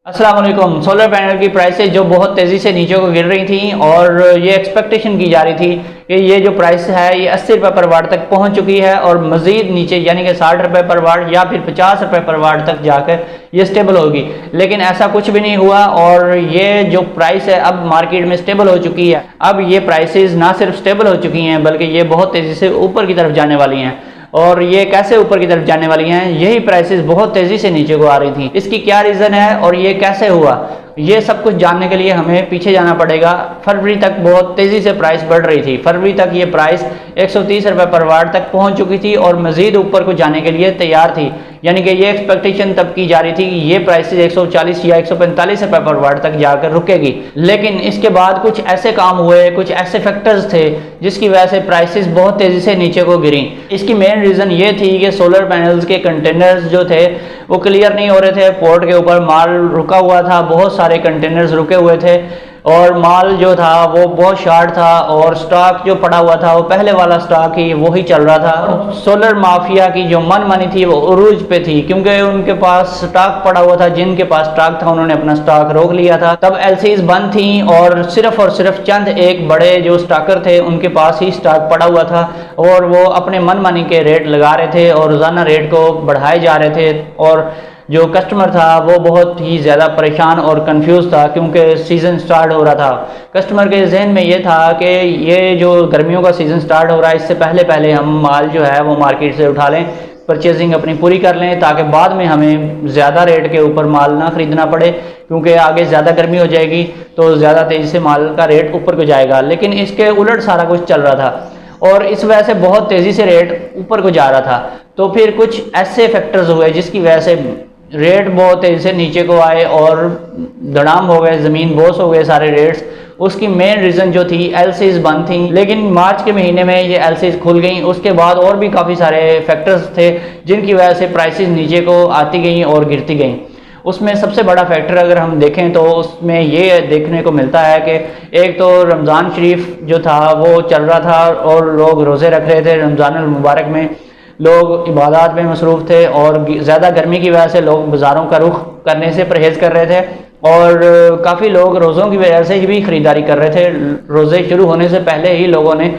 अस्सलाम वालेकुम। Solar panel की प्राइसेस जो बहुत तेज़ी से नीचे को गिर रही थी और ये एक्सपेक्टेशन की जा रही थी कि ये जो प्राइस है ये 80 रुपये पर वाट तक पहुंच चुकी है और मज़ीद नीचे यानी कि 60 रुपये पर वाट या फिर 50 रुपये पर वाट तक जाकर ये स्टेबल होगी, लेकिन ऐसा कुछ भी नहीं हुआ और ये जो प्राइस है अब मार्केट में स्टेबल हो चुकी है। अब ये प्राइसेस ना सिर्फ स्टेबल हो चुकी हैं बल्कि ये बहुत तेज़ी से ऊपर की तरफ जाने वाली हैं। और ये कैसे ऊपर की तरफ जाने वाली हैं, यही प्राइसेस बहुत तेज़ी से नीचे को आ रही थी। इसकी क्या रीज़न है और ये कैसे हुआ, ये सब कुछ जानने के लिए हमें पीछे जाना पड़ेगा। फरवरी तक बहुत तेज़ी से प्राइस बढ़ रही थी। फरवरी तक ये प्राइस 130 रुपये पर वाट तक पहुंच चुकी थी और मज़ीद ऊपर को जाने के लिए तैयार थी, यानी कि ये एक्सपेक्टेशन तब की जा रही थी कि ये प्राइसेस 140 या 145 रुपये पर वाट तक जाकर रुकेगी। लेकिन इसके बाद कुछ ऐसे काम हुए, कुछ ऐसे फैक्टर्स थे जिसकी वजह से प्राइसेस बहुत तेज़ी से नीचे को गिरी। इसकी मेन रीज़न ये थी कि सोलर पैनल्स के कंटेनर्स जो थे वो क्लियर नहीं हो रहे थे। पोर्ट के ऊपर माल रुका हुआ था, बहुत सारे कंटेनर्स रुके हुए थे और माल जो था वो बहुत शार्ट था और स्टॉक जो पड़ा हुआ था वो पहले वाला स्टॉक ही वही चल रहा था। सोलर माफिया की जो मनमानी थी वो उरूज पे थी, क्योंकि उनके पास स्टॉक पड़ा हुआ था। जिनके पास स्टॉक था उन्होंने अपना स्टॉक रोक लिया था। तब एलसीज बंद थी और सिर्फ चंद एक बड़े जो स्टॉकर थे उनके पास ही स्टॉक पड़ा हुआ था और वो अपने मनमानी के रेट लगा रहे थे और रोज़ाना रेट को बढ़ाए जा रहे थे। और जो कस्टमर था वो बहुत ही ज़्यादा परेशान और कंफ्यूज था, क्योंकि सीज़न स्टार्ट हो रहा था। कस्टमर के जहन में ये था कि ये जो गर्मियों का सीज़न स्टार्ट हो रहा है, इससे पहले पहले हम माल जो है वो मार्केट से उठा लें, परचेजिंग अपनी पूरी कर लें, ताकि बाद में हमें ज़्यादा रेट के ऊपर माल ना ख़रीदना पड़े, क्योंकि आगे ज़्यादा गर्मी हो जाएगी तो ज़्यादा तेज़ी से माल का रेट ऊपर को जाएगा। लेकिन इसके उलट सारा कुछ चल रहा था और इस वजह से बहुत तेज़ी से रेट ऊपर को जा रहा था। तो फिर कुछ ऐसे फैक्टर्स हुए जिसकी वजह से रेट बहुत तेज़ी से नीचे को आए और धड़ाम हो गए, ज़मीन बोस हो गए सारे रेट्स। उसकी मेन रीज़न जो थी एलसीज बंद थी, लेकिन मार्च के महीने में ये एलसीज खुल गई। उसके बाद और भी काफ़ी सारे फैक्टर्स थे जिनकी वजह से प्राइसेस नीचे को आती गई और गिरती गई। उसमें सबसे बड़ा फैक्टर अगर हम देखें तो उसमें ये देखने को मिलता है कि एक तो रमज़ान शरीफ जो था वो चल रहा था और लोग रोज़े रख रहे थे। रमज़ान मुबारक में लोग इबादत में मसरूफ़ थे और ज़्यादा गर्मी की वजह से लोग बाज़ारों का रुख करने से परहेज़ कर रहे थे और काफ़ी लोग रोज़ों की वजह से भी ख़रीदारी कर रहे थे। रोज़े शुरू होने से पहले ही लोगों ने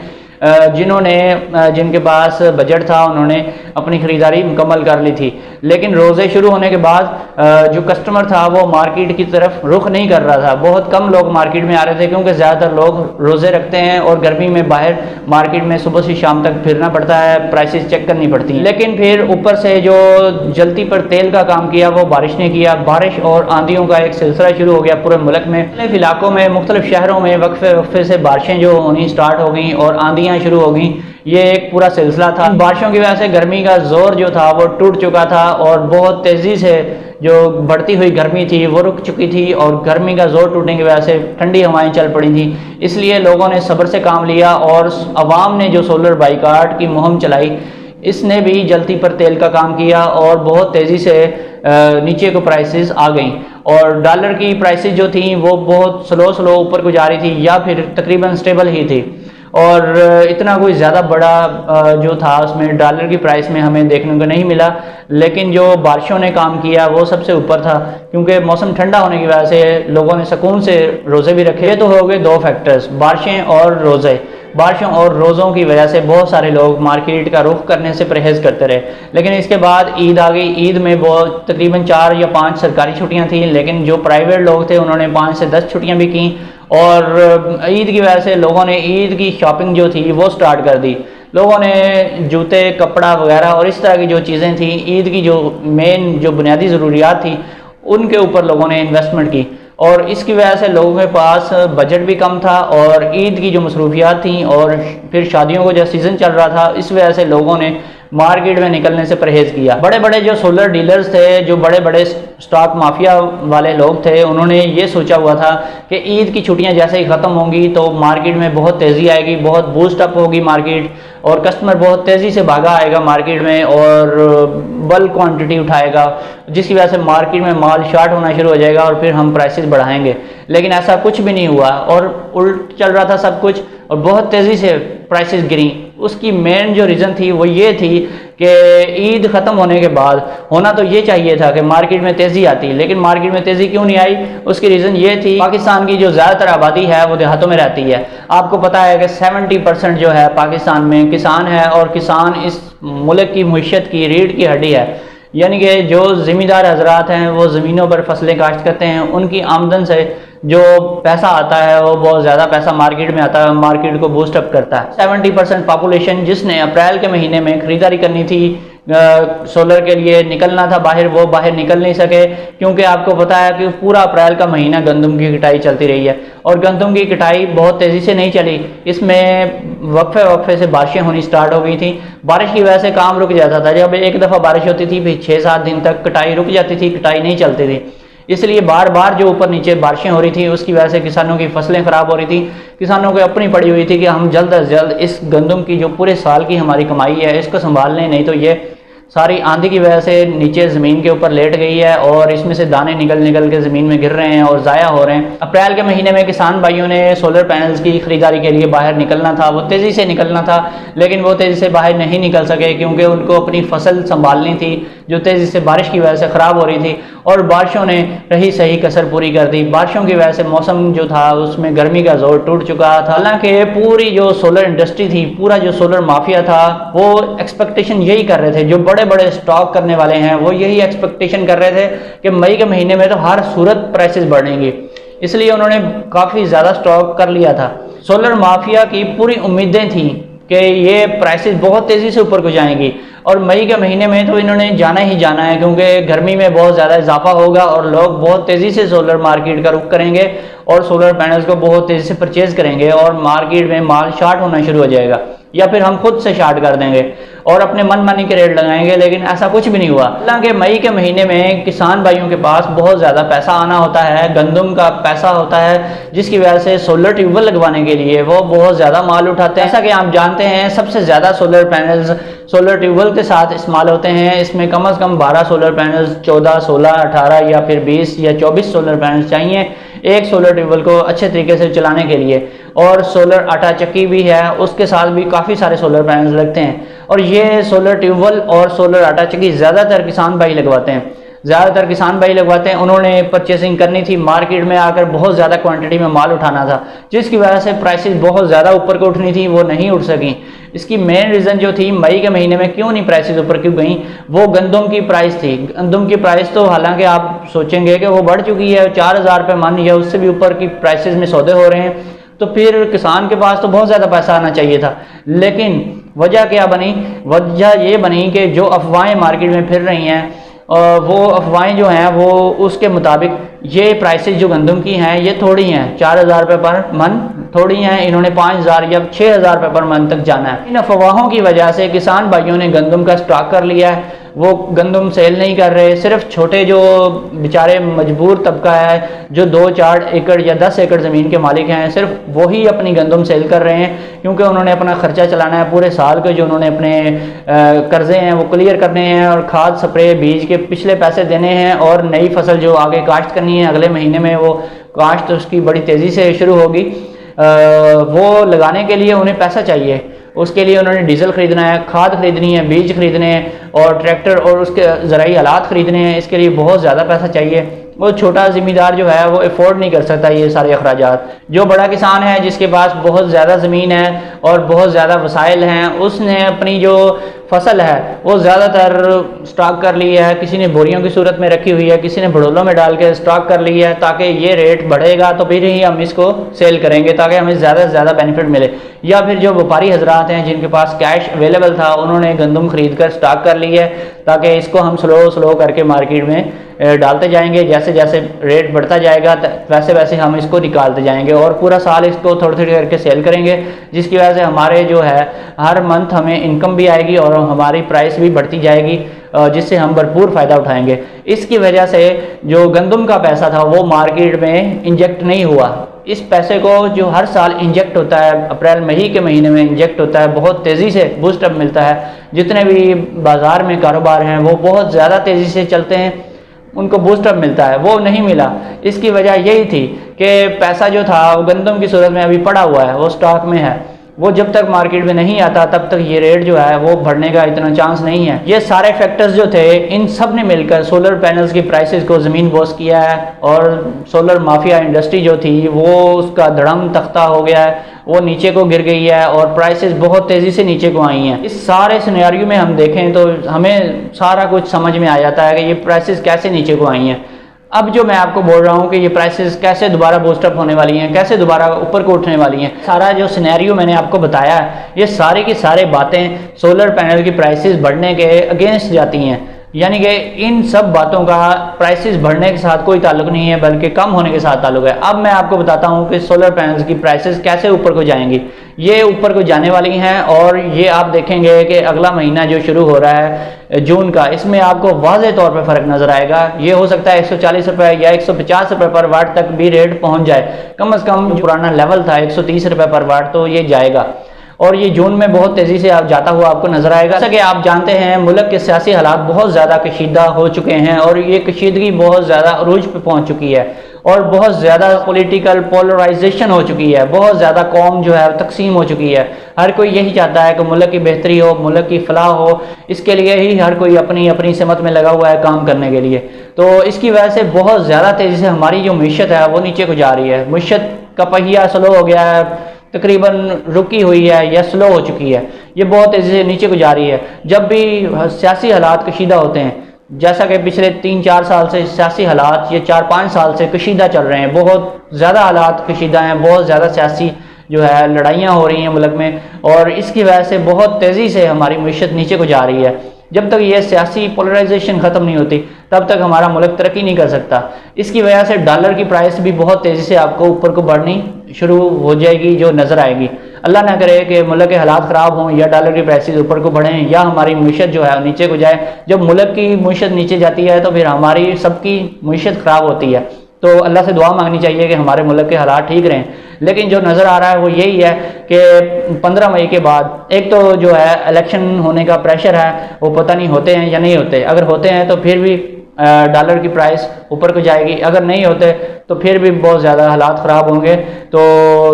जिनके पास बजट था उन्होंने अपनी ख़रीदारी मुकम्मल कर ली थी। लेकिन रोज़े शुरू होने के बाद जो कस्टमर था वो मार्केट की तरफ रुख नहीं कर रहा था। बहुत कम लोग मार्केट में आ रहे थे, क्योंकि ज़्यादातर लोग रोज़े रखते हैं और गर्मी में बाहर मार्केट में सुबह से शाम तक फिरना पड़ता है, प्राइसेस चेक करनी पड़ती हैं। लेकिन फिर ऊपर से जो जलती पर तेल का काम किया वो बारिश ने किया। बारिश और आंधियों का एक सिलसिला शुरू हो गया पूरे मुल्क में। मुख्तलिफ इलाकों में, मुख्तलिफ शहरों में वक्फे से बारिशें जो होनी स्टार्ट हो गई और आंधियाँ शुरू हो गई। ये एक पूरा सिलसिला था। बारिशों की वजह से गर्मी का जोर जो था वो टूट चुका था और बहुत तेज़ी से जो बढ़ती हुई गर्मी थी वो रुक चुकी थी और गर्मी का जोर टूटने की वजह से ठंडी हवाएं चल पड़ी थी। इसलिए लोगों ने सब्र से काम लिया और अवाम ने जो सोलर बाइकाट की मुहिम चलाई, इसने भी जलती पर तेल का काम किया और बहुत तेज़ी से नीचे को प्राइसेस आ गई और डॉलर की प्राइसेस जो थी वो बहुत स्लो ऊपर को जा रही थी या फिर तकरीबन स्टेबल ही थी और इतना कोई ज़्यादा बड़ा जो था उसमें डॉलर की प्राइस में हमें देखने को नहीं मिला। लेकिन जो बारिशों ने काम किया वो सबसे ऊपर था, क्योंकि मौसम ठंडा होने की वजह से लोगों ने सुकून से रोज़े भी रखे। ये तो हो गए दो फैक्टर्स, बारिशें और रोज़े। बारिशों और रोज़ों की वजह से बहुत सारे लोग मार्केट का रुख करने से परहेज़ करते रहे। लेकिन इसके बाद ईद आ गई। ईद में बहुत तकरीबन 4 या 5 सरकारी छुट्टियां थी, लेकिन जो प्राइवेट लोग थे उन्होंने 5 से 10 छुट्टियां भी की और ईद की वजह से लोगों ने ईद की शॉपिंग जो थी वो स्टार्ट कर दी। लोगों ने जूते, कपड़ा वगैरह और इस तरह की जो चीज़ें थी, ईद की जो मेन जो बुनियादी ज़रूरियात थी उनके ऊपर लोगों ने इन्वेस्टमेंट की और इसकी वजह से लोगों के पास बजट भी कम था और ईद की जो मसरूफियात थी और फिर शादियों का जो सीज़न चल रहा था, इस वजह से लोगों ने मार्केट में निकलने से परहेज़ किया। बड़े बड़े जो सोलर डीलर्स थे, जो बड़े बड़े स्टॉक माफिया वाले लोग थे, उन्होंने ये सोचा हुआ था कि ईद की छुट्टियां जैसे ही ख़त्म होंगी तो मार्केट में बहुत तेज़ी आएगी, बहुत बूस्ट अप होगी मार्केट और कस्टमर बहुत तेज़ी से भागा आएगा मार्केट में और बल्क क्वांटिटी उठाएगा, जिसकी वजह से मार्केट में माल शार्ट होना शुरू हो जाएगा और फिर हम प्राइसेस बढ़ाएंगे। लेकिन ऐसा कुछ भी नहीं हुआ और उल्ट चल रहा था सब कुछ। और बहुत तेज़ी से प्राइसेस गिरी। उसकी मेन जो रीज़न थी वो ये थी कि ईद ख़त्म होने के बाद होना तो ये चाहिए था कि मार्केट में तेज़ी आती, लेकिन मार्केट में तेज़ी क्यों नहीं आई? उसकी रीज़न ये थी, पाकिस्तान की जो ज़्यादातर आबादी है वो देहातों में रहती है। आपको पता है कि 70% जो है पाकिस्तान में किसान है, और किसान इस मुल्क की मईशत की रीढ़ की हड्डी है। यानी कि जो ज़मींदार हजरात हैं वो ज़मीनों पर फसलें काश्त करते हैं, उनकी आमदन से जो पैसा आता है वो बहुत ज़्यादा पैसा मार्केट में आता है, मार्केट को बूस्ट अप करता है। 70% पॉपुलेशन जिसने अप्रैल के महीने में ख़रीदारी करनी थी, सोलर के लिए निकलना था बाहर, वो बाहर निकल नहीं सके, क्योंकि आपको पता है कि पूरा अप्रैल का महीना गंदम की कटाई चलती रही है, और गंदम की कटाई बहुत तेज़ी से नहीं चली। इसमें वक्फे वक्फे से बारिशें होनी स्टार्ट हो गई थी। बारिश की वजह से काम रुक जाता था। जब एक दफ़ा बारिश होती थी फिर 6-7 दिन तक कटाई रुक जाती थी, कटाई नहीं चलती थी। इसलिए बार बार जो ऊपर नीचे बारिशें हो रही थी उसकी वजह से किसानों की फसलें ख़राब हो रही थी। किसानों को अपनी पड़ी हुई थी कि हम जल्द अज जल्द इस गंदम की जो पूरे साल की हमारी कमाई है इसको संभाल लें, नहीं तो ये सारी आंधी की वजह से नीचे ज़मीन के ऊपर लेट गई है और इसमें से दाने निकल निकल के ज़मीन में गिर रहे हैं और ज़ाया हो रहे हैं। अप्रैल के महीने में किसान भाइयों ने सोलर पैनल्स की ख़रीदारी के लिए बाहर निकलना था, वो तेज़ी से निकलना था, लेकिन वो तेज़ी से बाहर नहीं निकल सके क्योंकि उनको अपनी फसल संभालनी थी जो तेज़ी से बारिश की वजह से ख़राब हो रही थी, और बारिशों ने रही सही कसर पूरी कर दी। बारिशों की वजह से मौसम जो था उसमें गर्मी का जोर टूट चुका था। हालांकि पूरी जो सोलर इंडस्ट्री थी, पूरा जो सोलर माफिया था, वो एक्सपेक्टेशन यही कर रहे थे, जो बड़े बड़े स्टॉक करने वाले हैं वो यही एक्सपेक्टेशन कर रहे थे कि मई के महीने में तो हर सूरत प्राइसेस बढ़ेंगी, इसलिए उन्होंने काफ़ी ज़्यादा स्टॉक कर लिया था। सोलर माफिया की पूरी उम्मीदें थी कि ये प्राइसेस बहुत तेज़ी से ऊपर को जाएंगी, और मई के महीने में तो इन्होंने जाना ही जाना है क्योंकि गर्मी में बहुत ज़्यादा इजाफा होगा और लोग बहुत तेज़ी से सोलर मार्केट का रुख करेंगे और सोलर पैनल्स को बहुत तेज़ी से परचेज़ करेंगे और मार्केट में माल शार्ट होना शुरू हो जाएगा, या फिर हम खुद से शार्ट कर देंगे और अपने मन मानी के रेट लगाएंगे। लेकिन ऐसा कुछ भी नहीं हुआ। हालांकि मई के महीने में किसान भाइयों के पास बहुत ज़्यादा पैसा आना होता है, गंदम का पैसा होता है, जिसकी वजह से सोलर ट्यूबवेल लगवाने के लिए वो बहुत ज़्यादा माल उठाते हैं। ऐसा कि आप जानते हैं सबसे ज़्यादा सोलर पैनल्स सोलर ट्यूबवेल के साथ इस्तेमाल होते हैं। इसमें कम से कम 12 सोलर पैनल्स, 14, 16, 18 या फिर 20 या 24 सोलर पैनल्स चाहिए एक सोलर ट्यूबवेल को अच्छे तरीके से चलाने के लिए। और सोलर आटा चक्की भी है, उसके साथ भी काफ़ी सारे सोलर पैनल्स लगते हैं, और ये सोलर ट्यूबवेल और सोलर आटा चक्की ज़्यादातर किसान भाई लगवाते हैं। उन्होंने परचेसिंग करनी थी, मार्केट में आकर बहुत ज़्यादा क्वांटिटी में माल उठाना था, जिसकी वजह से प्राइसेस बहुत ज़्यादा ऊपर को उठनी थी, वो नहीं उठ सकी। इसकी मेन रीज़न जो थी मई के महीने में क्यों नहीं प्राइसेस ऊपर क्यों गई, वो गंदम की प्राइस थी। गंदम की प्राइस तो हालांकि आप सोचेंगे कि वो बढ़ चुकी है, 4000 रुपये मान या उससे भी ऊपर की प्राइसेस में सौदे हो रहे हैं, तो फिर किसान के पास तो बहुत ज़्यादा पैसा आना चाहिए था। लेकिन वजह क्या बनी? वजह ये बनी कि जो अफवाहें मार्केट में फिर रही हैं, वो अफवाहें जो हैं वो उसके मुताबिक ये प्राइसेस जो गंदम की हैं ये थोड़ी हैं, 4000 रुपये पर मन थोड़ी हैं, इन्होंने 5000 या 6000 रुपये पर मन तक जाना है। इन अफवाहों की वजह से किसान भाइयों ने गंदम का स्टॉक कर लिया है, वो गंदम सेल नहीं कर रहे। सिर्फ छोटे जो बेचारे मजबूर तबका है, जो 2-4 एकड़ या 10 एकड़ ज़मीन के मालिक हैं, सिर्फ वही अपनी गंदम सेल कर रहे हैं, क्योंकि उन्होंने अपना ख़र्चा चलाना है पूरे साल के, जो उन्होंने अपने कर्ज़े हैं वो क्लियर करने हैं, और खाद स्प्रे बीज के पिछले पैसे देने हैं, और नई फसल जो आगे काश्त करनी है अगले महीने में, वो काश्त उसकी बड़ी तेज़ी से शुरू होगी, वो लगाने के लिए उन्हें पैसा चाहिए। उसके लिए उन्होंने डीजल ख़रीदना है, खाद खरीदनी है, बीज खरीदने हैं, और ट्रैक्टर और उसके ज़राई आलात ख़रीदने हैं। इसके लिए बहुत ज़्यादा पैसा चाहिए। वो छोटा ज़मींदार जो है वो अफोर्ड नहीं कर सकता ये सारे अखराजात। जो बड़ा किसान है जिसके पास बहुत ज़्यादा ज़मीन है और बहुत ज़्यादा वसाइल हैं, उसने अपनी जो फसल है वो ज़्यादातर स्टॉक कर ली है। किसी ने बोरियों की सूरत में रखी हुई है, किसी ने भड़ोलों में डाल के स्टॉक कर ली है, ताकि ये रेट बढ़ेगा तो फिर ही हम इसको सेल करेंगे, ताकि हमें ज़्यादा से ज़्यादा बेनिफिट मिले। या फिर जो व्यापारी हजरात हैं जिनके पास कैश अवेलेबल था, उन्होंने गंदम खरीद कर स्टॉक कर ली है, ताकि इसको हम स्लो करके मार्केट में डालते जाएंगे। जैसे जैसे रेट बढ़ता जाएगा वैसे वैसे हम इसको निकालते जाएंगे, और पूरा साल इसको थोड़ी थोड़ी करके सेल करेंगे, जिसकी वजह से हमारे जो है हर मंथ हमें इनकम भी आएगी और हमारी प्राइस भी बढ़ती जाएगी, जिससे हम भरपूर फ़ायदा उठाएंगे। इसकी वजह से जो गंदम का पैसा था वो मार्केट में इंजेक्ट नहीं हुआ। इस पैसे को जो हर साल इंजेक्ट होता है, अप्रैल मई के महीने में इंजेक्ट होता है, बहुत तेज़ी से बूस्टअप मिलता है। जितने भी बाज़ार में कारोबार हैं वो बहुत ज़्यादा तेज़ी से चलते हैं, उनको बूस्टअप मिलता है, वो नहीं मिला। इसकी वजह यही थी कि पैसा जो था वो गंदम की सूरत में अभी पड़ा हुआ है, वो स्टॉक में है, वो जब तक मार्केट में नहीं आता तब तक ये रेट जो है वो बढ़ने का इतना चांस नहीं है। ये सारे फैक्टर्स जो थे इन सब ने मिलकर सोलर पैनल्स की प्राइसेस को ज़मीन बोस किया है और सोलर माफिया इंडस्ट्री जो थी वो उसका धड़म तख्ता हो गया है, वो नीचे को गिर गई है और प्राइसेस बहुत तेज़ी से नीचे को आई हैं। इस सारे सिनेरियो में हम देखें तो हमें सारा कुछ समझ में आ जाता है कि ये प्राइसेस कैसे नीचे को आई हैं। अब जो मैं आपको बोल रहा हूँ कि ये प्राइसेस कैसे दोबारा बूस्टअप होने वाली हैं, कैसे दोबारा ऊपर को उठने वाली हैं, सारा जो सिनेरियो मैंने आपको बताया है, ये सारी की सारी बातें सोलर पैनल की प्राइसेस बढ़ने के अगेंस्ट जाती हैं। यानी कि इन सब बातों का प्राइसेस बढ़ने के साथ कोई ताल्लुक नहीं है, बल्कि कम होने के साथ ताल्लुक है। अब मैं आपको बताता हूँ कि सोलर पैनल्स की प्राइसेस कैसे ऊपर को जाएंगी। ये ऊपर को जाने वाली हैं और ये आप देखेंगे कि अगला महीना जो शुरू हो रहा है जून का, इसमें आपको वाज़े तौर पर फ़र्क नज़र आएगा। ये हो सकता है 140 रुपये या 150 रुपये पर वाट तक भी रेट पहुँच जाए। कम से कम जो पुराना लेवल था 130 रुपये पर वाट, तो ये जाएगा और ये जून में बहुत तेज़ी से आप जाता हुआ आपको नजर आएगा। जैसा कि आप जानते हैं मुल्क के सियासी हालात बहुत ज़्यादा कशीदा हो चुके हैं और ये कशीदगी बहुत ज़्यादा अरूज पे पहुंच चुकी है और बहुत ज़्यादा पॉलिटिकल पोलराइजेशन हो चुकी है, बहुत ज़्यादा कौम जो है तकसीम हो चुकी है। हर कोई यही चाहता है कि मुल्क की बेहतरी हो, मुल्क की फलाह हो, इसके लिए ही हर कोई अपनी अपनी सिमत में लगा हुआ है काम करने के लिए। तो इसकी वजह से बहुत ज़्यादा तेज़ी से हमारी जो मीशत है वो नीचे को जा रही है। मीशत का पहिया स्लो हो गया है, तकरीबन रुकी हुई है या स्लो हो चुकी है, ये बहुत तेज़ी से नीचे को जा रही है। जब भी सियासी हालात कशीदा होते हैं, जैसा कि पिछले 3-4 साल से सियासी हालात ये 4-5 साल से कशीदा चल रहे हैं, बहुत ज़्यादा हालात कशीदा हैं, बहुत ज़्यादा सियासी जो है लड़ाइयाँ हो रही हैं मुल्क में और इसकी वजह से बहुत तेज़ी से हमारी मीशत नीचे को जा रही है। जब तक ये सियासी पोलराइजेशन ख़त्म नहीं होती तब तक हमारा मुल्क तरक्की नहीं कर सकता। इसकी वजह से डॉलर की प्राइस भी बहुत तेज़ी से आपको ऊपर को बढ़नी शुरू हो जाएगी, जो नज़र आएगी। अल्लाह ना करे कि मुल्क के हालात ख़राब हों या डॉलर की प्राइसेस ऊपर को बढ़ें या हमारी मीशत जो है नीचे को जाए। जब मुल्क की मीशत नीचे जाती है तो फिर हमारी सबकी मीशत ख़राब होती है। तो अल्लाह से दुआ मांगनी चाहिए कि हमारे मुल्क के हालात ठीक रहें। लेकिन जो नज़र आ रहा है वो यही है कि 15 मई के बाद एक तो जो है इलेक्शन होने का प्रेशर है, वो पता नहीं होते हैं या नहीं होते। अगर होते हैं तो फिर भी डॉलर की प्राइस ऊपर को जाएगी, अगर नहीं होते तो फिर भी बहुत ज़्यादा हालात ख़राब होंगे। तो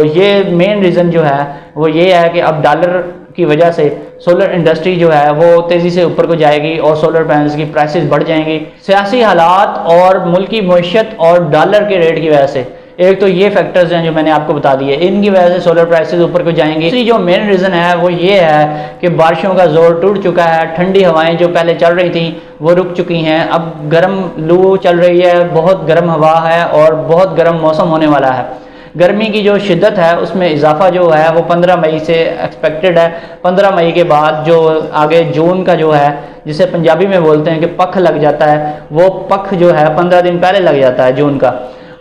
ये मेन रीज़न जो है वो ये है कि अब डॉलर की वजह से सोलर इंडस्ट्री जो है वो तेज़ी से ऊपर को जाएगी और सोलर पैनल्स की प्राइसेस बढ़ जाएंगी। सियासी हालात और मुल्की मईशत और डॉलर के रेट की वजह से, एक तो ये फैक्टर्स हैं जो मैंने आपको बता दिए, इनकी वजह से सोलर प्राइसेस ऊपर को जाएंगी। दूसरी जो मेन रीज़न है वो ये है कि बारिशों का जोर टूट चुका है, ठंडी हवाएं जो पहले चल रही थी वो रुक चुकी हैं, अब गर्म लू चल रही है, बहुत गर्म हवा है और बहुत गर्म मौसम होने वाला है। गर्मी की जो शिद्दत है उसमें इजाफा जो है वो 15 मई से एक्सपेक्टेड है। 15 मई के बाद जो आगे जून का जो है, जिसे पंजाबी में बोलते हैं कि पख लग जाता है, वो पख जो है 15 दिन पहले लग जाता है जून का,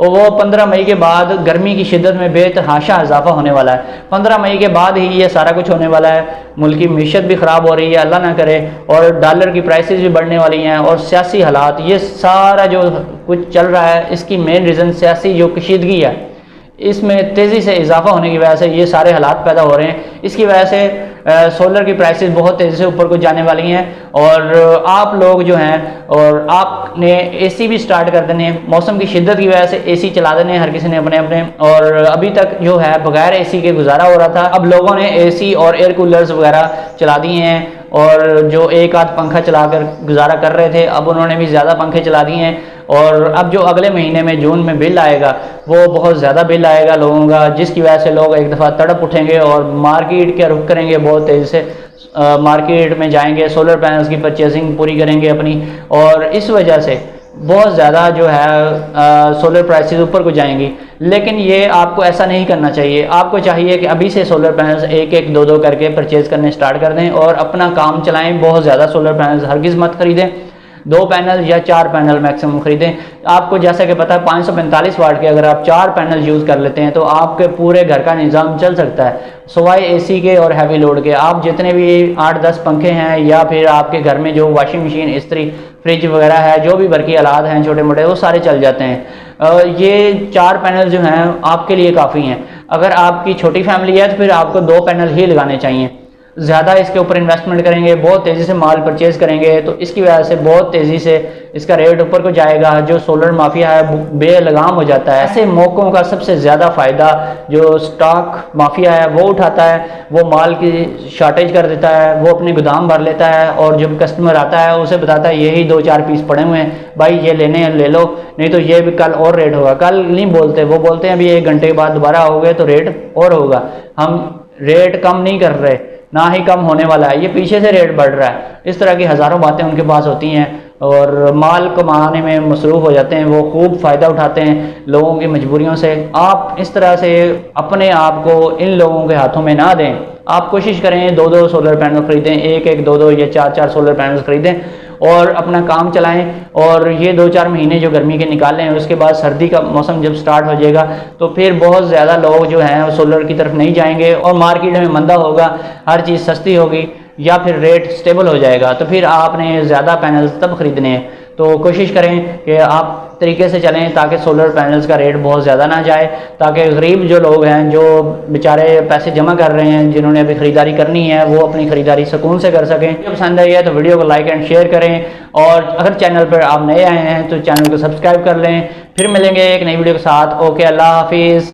और वो 15 मई के बाद गर्मी की शिद्दत में बेतहाशा इजाफा होने वाला है। 15 मई के बाद ही ये सारा कुछ होने वाला है। मुल्क की मीशत भी ख़राब हो रही है, अल्लाह ना करे, और डॉलर की प्राइसेस भी बढ़ने वाली हैं और सियासी हालात, ये सारा जो कुछ चल रहा है इसकी मेन रीज़न सियासी जो कशीदगी है, इसमें तेज़ी से इजाफा होने की वजह से ये सारे हालात पैदा हो रहे हैं। इसकी वजह से सोलर की प्राइसेस बहुत तेज़ी से ऊपर को जाने वाली हैं और आप लोग जो हैं, और आपने एसी भी स्टार्ट कर देने, मौसम की शिद्दत की वजह से एसी चला देने हर किसी ने अपने अपने, और अभी तक जो है बगैर एसी के गुजारा हो रहा था। अब लोगों ने एसी और एयर कूलर्स वगैरह चला दिए हैं और जो एक आध पंखा चलाकर गुजारा कर रहे थे अब उन्होंने भी ज़्यादा पंखे चला दिए हैं। और अब जो अगले महीने में जून में बिल आएगा वो बहुत ज़्यादा बिल आएगा लोगों का, जिसकी वजह से लोग एक दफ़ा तड़प उठेंगे और मार्केट के रुख करेंगे, बहुत तेज़ी से मार्केट में जाएंगे, सोलर पैनल्स की परचेजिंग पूरी करेंगे अपनी, और इस वजह से बहुत ज़्यादा जो है सोलर प्राइसेस ऊपर को जाएंगी। लेकिन ये आपको ऐसा नहीं करना चाहिए। आपको चाहिए कि अभी से सोलर पैनल्स एक एक दो दो करके परचेज़ करने स्टार्ट कर दें और अपना काम चलाएं। बहुत ज़्यादा सोलर पैनल्स हरगिज़ मत खरीदें, 2 पैनल या 4 पैनल मैक्सिमम खरीदें। आपको जैसा कि पता है 545 वाट के अगर आप 4 पैनल यूज़ कर लेते हैं तो आपके पूरे घर का निज़ाम चल सकता है, सिवाय एसी के और हैवी लोड के। आप जितने भी 8-10 पंखे हैं या फिर आपके घर में जो वॉशिंग मशीन, इस्त्री, फ्रिज वगैरह है, जो भी बरकी आलात हैं छोटे मोटे, वो सारे चल जाते हैं। ये 4 पैनल जो हैं आपके लिए काफ़ी हैं। अगर आपकी छोटी फैमिली है तो फिर आपको 2 पैनल ही लगाने चाहिए। ज़्यादा इसके ऊपर इन्वेस्टमेंट करेंगे, बहुत तेज़ी से माल परचेज़ करेंगे, तो इसकी वजह से बहुत तेज़ी से इसका रेट ऊपर को जाएगा। जो सोलर माफिया है बेलगाम हो जाता है। ऐसे मौक़ों का सबसे ज़्यादा फ़ायदा जो स्टॉक माफिया है वो उठाता है, वो माल की शॉर्टेज कर देता है, वो अपने गोदाम भर लेता है और जब कस्टमर आता है उसे बताता है यही 2-4 पीस पड़े हुए हैं, भाई ये लेने हैं ले लो, नहीं तो ये भी कल और रेट होगा। कल नहीं बोलते, वो बोलते हैं अभी 1 घंटे के बाद दोबारा आओगे तो रेट और होगा। हम रेट कम नहीं कर रहे, ना ही कम होने वाला है, ये पीछे से रेट बढ़ रहा है। इस तरह की हज़ारों बातें उनके पास होती हैं और माल कमाने में मसरूफ़ हो जाते हैं। वो खूब फ़ायदा उठाते हैं लोगों की मजबूरियों से। आप इस तरह से अपने आप को इन लोगों के हाथों में ना दें। आप कोशिश करें 2-2 सोलर पैनल ख़रीदें, 1-1, 2-2 या 4-4 सोलर पैनल ख़रीदें और अपना काम चलाएं। और ये 2-4 महीने जो गर्मी के निकालें, उसके बाद सर्दी का मौसम जब स्टार्ट हो जाएगा तो फिर बहुत ज़्यादा लोग जो हैं वो सोलर की तरफ नहीं जाएंगे और मार्केट में मंदा होगा, हर चीज़ सस्ती होगी या फिर रेट स्टेबल हो जाएगा, तो फिर आपने ज़्यादा पैनल्स तब ख़रीदने हैं। तो कोशिश करें कि आप तरीके से चलें ताकि सोलर पैनल्स का रेट बहुत ज़्यादा ना जाए, ताकि गरीब जो लोग हैं, जो बेचारे पैसे जमा कर रहे हैं, जिन्होंने अभी ख़रीदारी करनी है, वो अपनी ख़रीदारी सुकून से कर सकें। वीडियो पसंद आई है तो वीडियो को लाइक एंड शेयर करें और अगर चैनल पर आप नए आए हैं तो चैनल को सब्सक्राइब कर लें। फिर मिलेंगे एक नई वीडियो के साथ। ओके, अल्लाह हाफिज़।